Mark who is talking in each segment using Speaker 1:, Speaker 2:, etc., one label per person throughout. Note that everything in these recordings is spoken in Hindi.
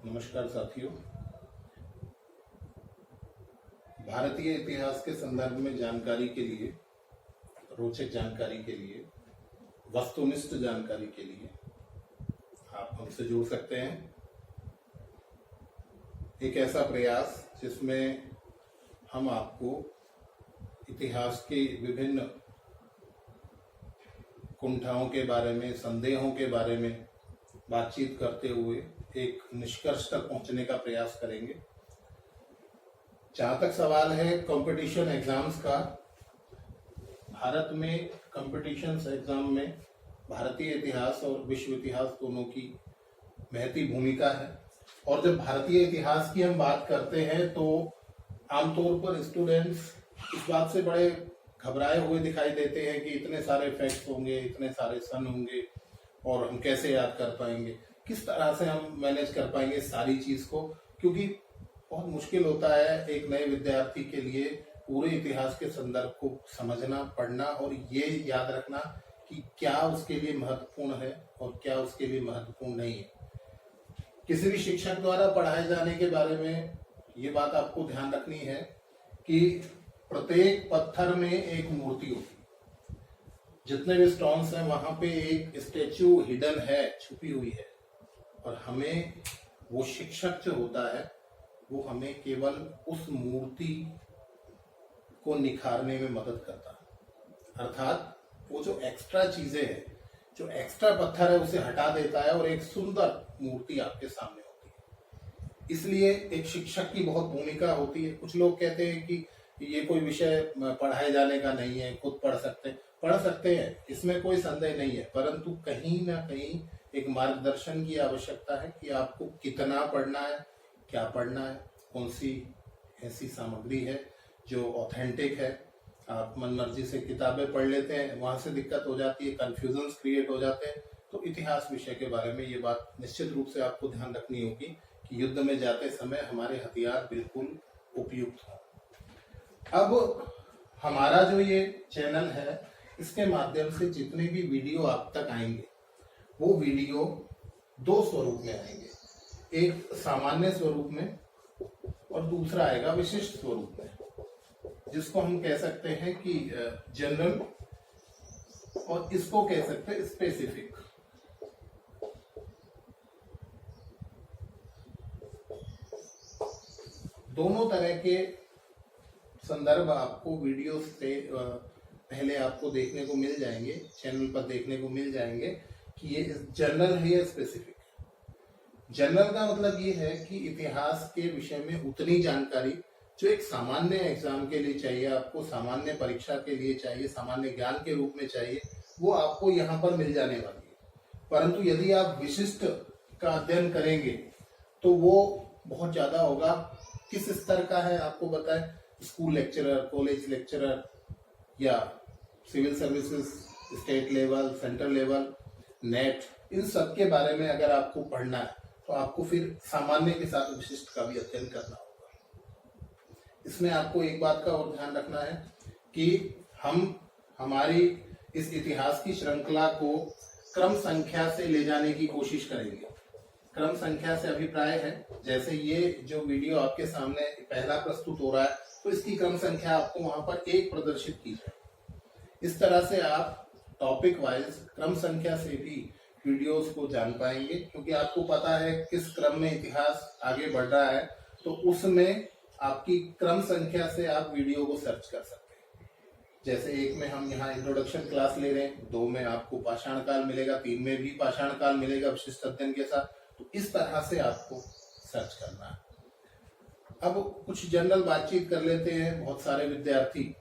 Speaker 1: नमस्कार साथियों। भारतीय इतिहास के संदर्भ में जानकारी के लिए, रोचक जानकारी के लिए, वस्तुनिष्ठ जानकारी के लिए आप हमसे जुड़ सकते हैं। एक ऐसा प्रयास जिसमें हम आपको इतिहास के विभिन्न कुंठाओं के बारे में, संदेहों के बारे में बातचीत करते हुए एक निष्कर्ष तक पहुंचने का प्रयास करेंगे। जहां तक सवाल है कंपटीशन एग्जाम्स का, भारत में कंपटीशन एग्जाम में भारतीय इतिहास और विश्व इतिहास दोनों की महती भूमिका है। और जब भारतीय इतिहास की हम बात करते हैं तो आमतौर पर स्टूडेंट्स इस बात से बड़े घबराए हुए दिखाई देते हैं कि इतने सारे फैक्ट्स होंगे, इतने सारे सन होंगे और हम कैसे याद कर पाएंगे, किस तरह से हम मैनेज कर पाएंगे सारी चीज को, क्योंकि बहुत मुश्किल होता है एक नए विद्यार्थी के लिए पूरे इतिहास के संदर्भ को समझना, पढ़ना और ये याद रखना कि क्या उसके लिए महत्वपूर्ण है और क्या उसके लिए महत्वपूर्ण नहीं है। किसी भी शिक्षक द्वारा पढ़ाए जाने के बारे में ये बात आपको ध्यान रखनी है कि प्रत्येक पत्थर में एक मूर्ति होती है। जितने भी स्टोन्स हैं वहां पे एक स्टेच्यू हिडन है, छुपी हुई है, और हमें वो शिक्षक जो होता है वो हमें केवल उस मूर्ति को निखारने में मदद करता है। अर्थात वो जो एक्स्ट्रा चीजें हैं, जो एक्स्ट्रा पत्थर है, उसे हटा देता है और एक सुंदर मूर्ति आपके सामने होती है। इसलिए एक शिक्षक की बहुत भूमिका होती है। कुछ लोग कहते हैं कि ये कोई विषय पढ़ाए जाने का नहीं है, खुद पढ़ सकते हैं, इसमें कोई संदेह नहीं है, परंतु कहीं ना कहीं एक मार्गदर्शन की आवश्यकता है कि आपको कितना पढ़ना है, क्या पढ़ना है, कौन सी ऐसी सामग्री है जो ऑथेंटिक है। आप मन मर्जी से किताबें पढ़ लेते हैं, वहां से दिक्कत हो जाती है, कंफ्यूजन्स क्रिएट हो जाते हैं। तो इतिहास विषय के बारे में ये बात निश्चित रूप से आपको ध्यान रखनी होगी कि युद्ध में जाते समय हमारे हथियार बिल्कुल उपयुक्त हों। अब हमारा जो ये चैनल है, इसके माध्यम से जितने भी वीडियो आप तक आएंगे वो वीडियो दो स्वरूप में आएंगे, एक सामान्य स्वरूप में और दूसरा आएगा विशिष्ट स्वरूप में, जिसको हम कह सकते हैं कि जनरल, और इसको कह सकते हैं स्पेसिफिक। दोनों तरह के संदर्भ आपको वीडियो से पहले आपको देखने को मिल जाएंगे, चैनल पर देखने को मिल जाएंगे कि ये जनरल है या स्पेसिफिक। जनरल का मतलब ये है कि इतिहास के विषय में उतनी जानकारी जो एक सामान्य एग्जाम के लिए चाहिए, आपको सामान्य परीक्षा के लिए चाहिए, सामान्य ज्ञान के रूप में चाहिए, वो आपको यहाँ पर मिल जाने वाली है। परंतु यदि आप विशिष्ट का अध्ययन करेंगे तो वो बहुत ज्यादा होगा। किस स्तर का है आपको बताएं, स्कूल लेक्चरर, कॉलेज लेक्चरर या civil services, state level, central level, NET, इन सब के बारे में अगर आपको पढ़ना है तो आपको फिर सामान्य के साथ विशिष्ट का भी अध्ययन करना होगा। इसमें आपको एक बात का और ध्यान रखना है कि हम हमारी इस इतिहास की श्रृंखला को क्रम संख्या से ले जाने की कोशिश करेंगे। क्रम संख्या से अभिप्राय है, जैसे ये जो वीडियो आपके सामने पहला प्रस्तुत हो रहा है तो इसकी क्रम संख्या आपको वहां पर एक प्रदर्शित की जाए। इस तरह से आप टॉपिक वाइज क्रम संख्या से भी वीडियोस को जान पाएंगे, क्योंकि आपको पता है किस क्रम में इतिहास आगे बढ़ रहा है, तो उसमें आपकी क्रम संख्या से आप वीडियो को सर्च कर सकते हैं। जैसे एक में हम यहाँ इंट्रोडक्शन क्लास ले रहे हैं, दो में आपको पाषाण काल मिलेगा, तीन में भी पाषाण काल मिलेगा विशिष्ट अध्ययन के साथ। तो इस तरह से आपको सर्च करना है। अब कुछ जनरल बातचीत कर लेते हैं। बहुत सारे विद्यार्थी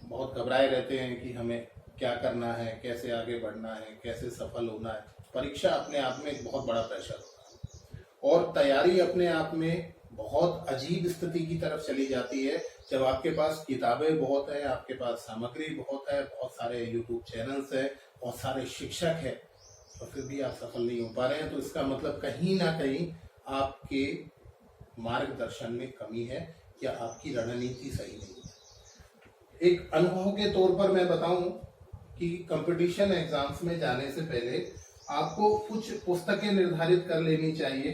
Speaker 1: बहुत घबराए रहते हैं कि हमें क्या करना है, कैसे आगे बढ़ना है, कैसे सफल होना है। परीक्षा अपने आप में एक बहुत बड़ा प्रेशर होता है और तैयारी अपने आप में बहुत अजीब स्थिति की तरफ चली जाती है जब आपके पास किताबें बहुत है, आपके पास सामग्री बहुत है, बहुत सारे यूट्यूब चैनल्स है, बहुत सारे शिक्षक है, और फिर भी आप सफल नहीं हो पा रहे हैं। तो इसका मतलब कहीं ना कहीं आपके मार्गदर्शन में कमी है या आपकी रणनीति सही नहीं है। एक अनुभव के तौर पर मैं बताऊं कि कंपटीशन एग्जाम्स में जाने से पहले आपको कुछ पुस्तकें निर्धारित कर लेनी चाहिए,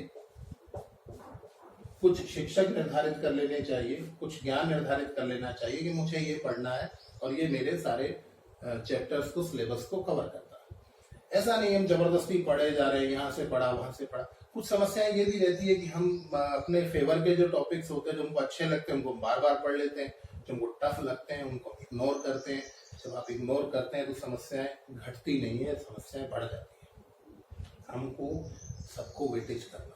Speaker 1: कुछ शिक्षक निर्धारित कर लेने चाहिए, कुछ ज्ञान निर्धारित कर लेना चाहिए कि मुझे ये पढ़ना है और ये मेरे सारे चैप्टर्स को, सिलेबस को कवर करता है। ऐसा नहीं हम जबरदस्ती पढ़े जा रहे हैं, यहाँ से पढ़ा वहां से पढ़ा। कुछ समस्याएं ये भी रहती है कि हम अपने फेवर के जो टॉपिक्स होते हैं, जो हमको अच्छे लगते हैं, उनको बार बार पढ़ लेते हैं, जो हमको टफ लगते हैं उनको इग्नोर करते हैं। जब आप इग्नोर करते हैं तो समस्याएं घटती नहीं है, समस्याएं बढ़ जाती है। हमको सबको वेटेज करना।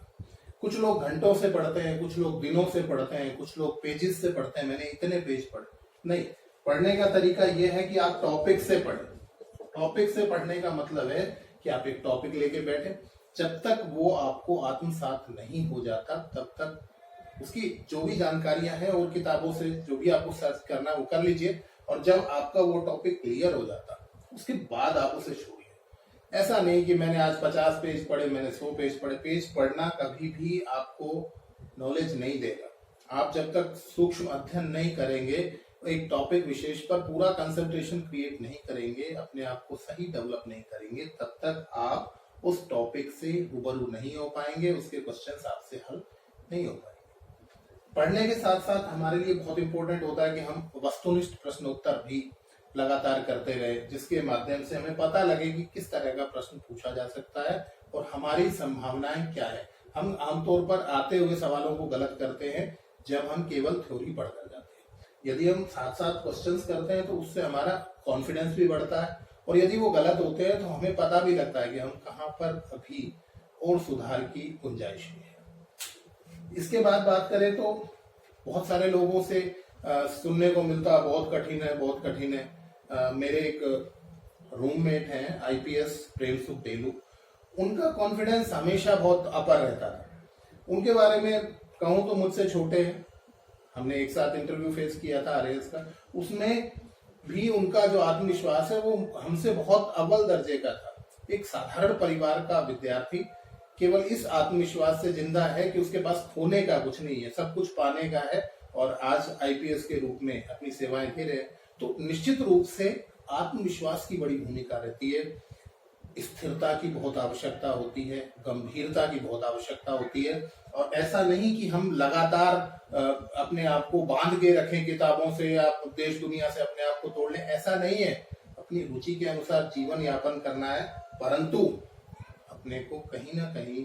Speaker 1: कुछ लोग घंटों से पढ़ते हैं, कुछ लोग दिनों से पढ़ते हैं, कुछ लोग पेजेस से पढ़ते हैं, मैंने इतने पेज पढ़े। नहीं, पढ़ने का तरीका यह है कि आप टॉपिक से पढ़ें। टॉपिक से पढ़ने का मतलब है कि आप एक टॉपिक लेके बैठे, जब तक वो आपको आत्मसात नहीं हो जाता तब तक उसकी जो भी जानकारियां हैं और किताबों से जो भी आपको सर्च करना है वो कर लीजिए, और जब आपका वो टॉपिक क्लियर हो जाता उसके बाद आप उसे छोड़िए। ऐसा नहीं कि मैंने आज 50 पेज पढ़े, मैंने 100 पेज पढ़े। पेज पढ़ना कभी भी आपको नॉलेज नहीं देगा। आप जब तक सूक्ष्म अध्ययन नहीं करेंगे, एक टॉपिक विशेष पर पूरा कंसंट्रेशन क्रिएट नहीं करेंगे, अपने आप को सही डेवलप नहीं करेंगे, तब तक आप उस टॉपिक से रूबरू नहीं हो पाएंगे, उसके क्वेश्चंस आपसे हल नहीं हो पाएंगे। पढ़ने के साथ साथ हमारे लिए बहुत इंपॉर्टेंट होता है कि हम वस्तुनिष्ठ प्रश्नोत्तर भी लगातार करते रहे, जिसके माध्यम से हमें पता लगे कि किस तरह का प्रश्न पूछा जा सकता है और हमारी संभावनाएं क्या है। हम आमतौर पर आते हुए सवालों को गलत करते हैं जब हम केवल थ्योरी पढ़कर जाते हैं। यदि हम साथ साथ क्वेश्चंस करते हैं तो उससे हमारा कॉन्फिडेंस भी बढ़ता है, और यदि वो गलत होते हैं तो हमें पता भी लगता है कि हम कहाँ पर अभी और सुधार की गुंजाइश है। इसके बाद बात करें तो बहुत सारे लोगों से सुनने को मिलता है बहुत कठिन है, बहुत कठिन है। मेरे एक रूममेट हैं आईपीएस प्रेम सुख डेलू, उनका कॉन्फिडेंस हमेशा बहुत अपर रहता था। उनके बारे में कहूं तो मुझसे छोटे हैं, हमने एक साथ इंटरव्यू फेस किया था आरएएस का, उसमें भी उनका जो आत्मविश्वास है वो हमसे बहुत अव्वल दर्जे का था। एक साधारण परिवार का विद्यार्थी केवल इस आत्मविश्वास से जिंदा है कि उसके पास खोने का कुछ नहीं है, सब कुछ पाने का है, और आज आईपीएस के रूप में अपनी सेवाएं दे रहे हैं। तो निश्चित रूप से आत्मविश्वास की बड़ी भूमिका रहती है, स्थिरता की बहुत आवश्यकता होती है, गंभीरता की बहुत आवश्यकता होती है। और ऐसा नहीं कि हम लगातार अपने आप को बांध के रखें किताबों से या देश दुनिया से अपने आप को तोड़ लें, ऐसा नहीं है। अपनी रुचि के अनुसार जीवन यापन करना है, परंतु अपने को कहीं ना कहीं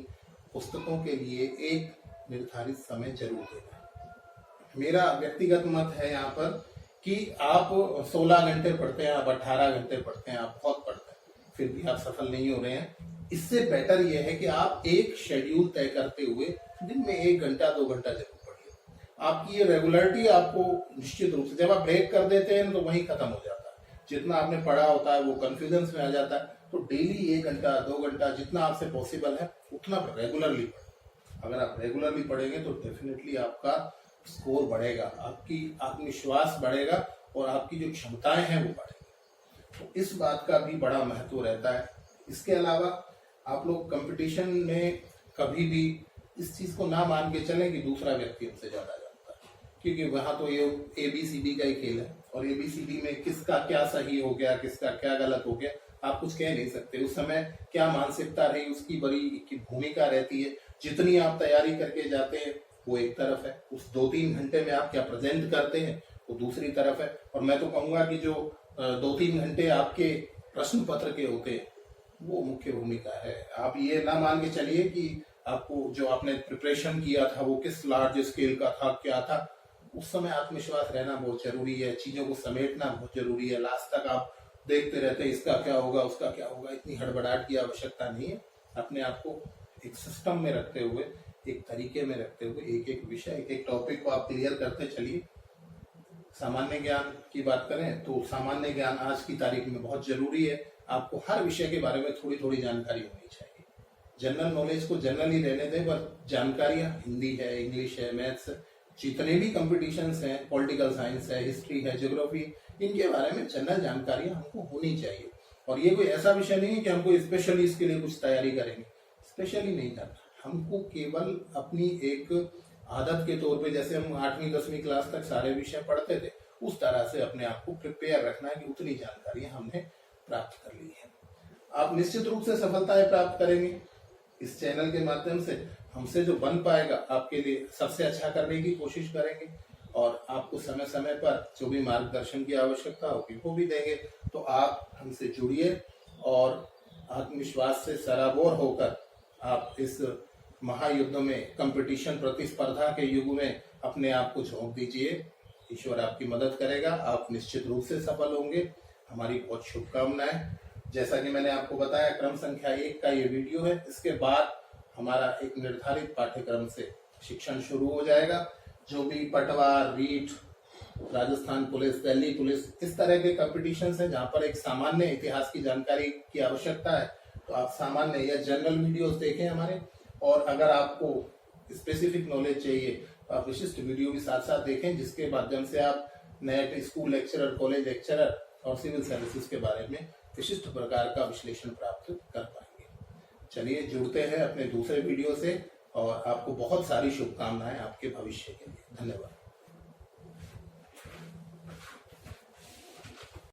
Speaker 1: पुस्तकों के लिए एक निर्धारित समय जरूर देना है। मेरा व्यक्तिगत मत है यहाँ पर कि आप 16 घंटे पढ़ते हैं, आप 18 घंटे पढ़ते हैं, आप बहुत पढ़ते हैं, फिर भी आप सफल नहीं हो रहे हैं। इससे बेटर यह है कि आप एक शेड्यूल तय करते हुए दिन में 1 घंटा 2 घंटा जरूर पढ़िए। आपकी ये रेगुलरिटी आपको निश्चित रूप से, जब आप ब्रेक कर देते हैं तो वहीं खत्म हो जाता है। जितना आपने पढ़ा होता है वो कंफ्यूजन में आ जाता है। तो डेली 1 घंटा 2 घंटा जितना आपसे पॉसिबल है उतना रेगुलरली पढ़ें। अगर आप रेगुलरली पढ़ेंगे तो डेफिनेटली आपका स्कोर बढ़ेगा, आपकी आत्मविश्वास बढ़ेगा और आपकी जो क्षमताएं हैं वो बढ़ेगी। तो इस बात का भी बड़ा महत्व रहता है। इसके अलावा आप लोग कंपटीशन में कभी भी इस चीज को ना मान के चलें कि दूसरा व्यक्ति हमसे ज्यादा जानता है, क्योंकि वहां तो ये ABCD का ही खेल है, और ABCD में किसका क्या सही हो गया, किसका क्या गलत हो गया, आप कुछ कह नहीं सकते। उस समय क्या मानसिकता रही उसकी बड़ी भूमिका रहती है। जितनी आप तैयारी करके जाते हैं वो एक तरफ है, उस 2-3 घंटे में आप क्या प्रेजेंट करते हैं वो दूसरी तरफ है। और मैं तो कहूंगा कि जो 2-3 घंटे आपके प्रश्न पत्र के होते हैं वो मुख्य भूमिका है। आप ये ना मान के चलिए कि आपको जो आपने प्रिपरेशन किया था वो किस लार्ज स्केल का था, क्या था। उस समय आत्मविश्वास रहना बहुत जरूरी है, चीजों को समेटना बहुत जरूरी है। लास्ट तक आप देखते रहते हैं इसका क्या होगा, उसका क्या होगा, इतनी हड़बड़ाहट की आवश्यकता नहीं है। अपने आप को एक सिस्टम में रखते हुए, एक तरीके में रखते हुए, एक एक विषय, एक एक टॉपिक को आप क्लियर करते चलिए। सामान्य ज्ञान की बात करें तो सामान्य ज्ञान आज की तारीख में बहुत जरूरी है। आपको हर विषय के बारे में थोड़ी थोड़ी जानकारी होनी चाहिए। जनरल नॉलेज को जनरल ही रहने दें, पर जानकारियां हिंदी है, इंग्लिश है, मैथ्स, जितने भी कॉम्पिटिशन्स हैं, पॉलिटिकल साइंस है, हिस्ट्री है, ज्योग्राफी, इनके बारे में जनरल जानकारियां हमको होनी चाहिए। और ये कोई ऐसा विषय नहीं है कि हमको स्पेशली इसके लिए कुछ तैयारी करेंगे, स्पेशली नहीं करना। हमको केवल अपनी एक आदत के तौर पे, जैसे हम 8वीं 10वीं क्लास तक सारे विषय पढ़ते थे, उस तरह से अपने आप को प्रिपेयर रखना है कि उतनी जानकारियां हमने प्राप्त कर ली है। आप निश्चित रूप से सफलताएं प्राप्त करेंगे। इस चैनल के माध्यम से हमसे जो बन पाएगा आपके लिए सबसे अच्छा करने की कोशिश करेंगे और आपको समय समय पर जो भी मार्गदर्शन की आवश्यकता होगी वो भी देंगे। तो आप हमसे जुड़िए और आत्मविश्वास से सराबोर होकर आप इस महायुद्ध में, कंपटीशन, प्रतिस्पर्धा के युग में अपने आप को झोंक दीजिए। ईश्वर आपकी मदद करेगा, आप निश्चित रूप से सफल होंगे। हमारी बहुत शुभकामनाएं। जैसा कि मैंने आपको बताया, क्रम संख्या 1 का ये वीडियो है। इसके बाद हमारा एक निर्धारित पाठ्यक्रम से शिक्षण शुरू हो जाएगा। जो भी पटवार, रीट, राजस्थान पुलिस, दिल्ली पुलिस, इस तरह के कॉम्पिटिशन है जहाँ पर एक सामान्य इतिहास की जानकारी की आवश्यकता है, तो आप सामान्य या जनरल वीडियोस देखें हमारे। और अगर आपको स्पेसिफिक नॉलेज चाहिए तो आप विशिष्ट वीडियो भी साथ साथ देखें, जिसके माध्यम से आप net, school lecturer, college lecturer और सिविल सर्विसेज के बारे में विशिष्ट प्रकार का विश्लेषण प्राप्त कर पाएंगे। चलिए जुड़ते हैं अपने दूसरे वीडियो से और आपको बहुत सारी शुभकामनाएं आपके भविष्य के लिए। धन्यवाद।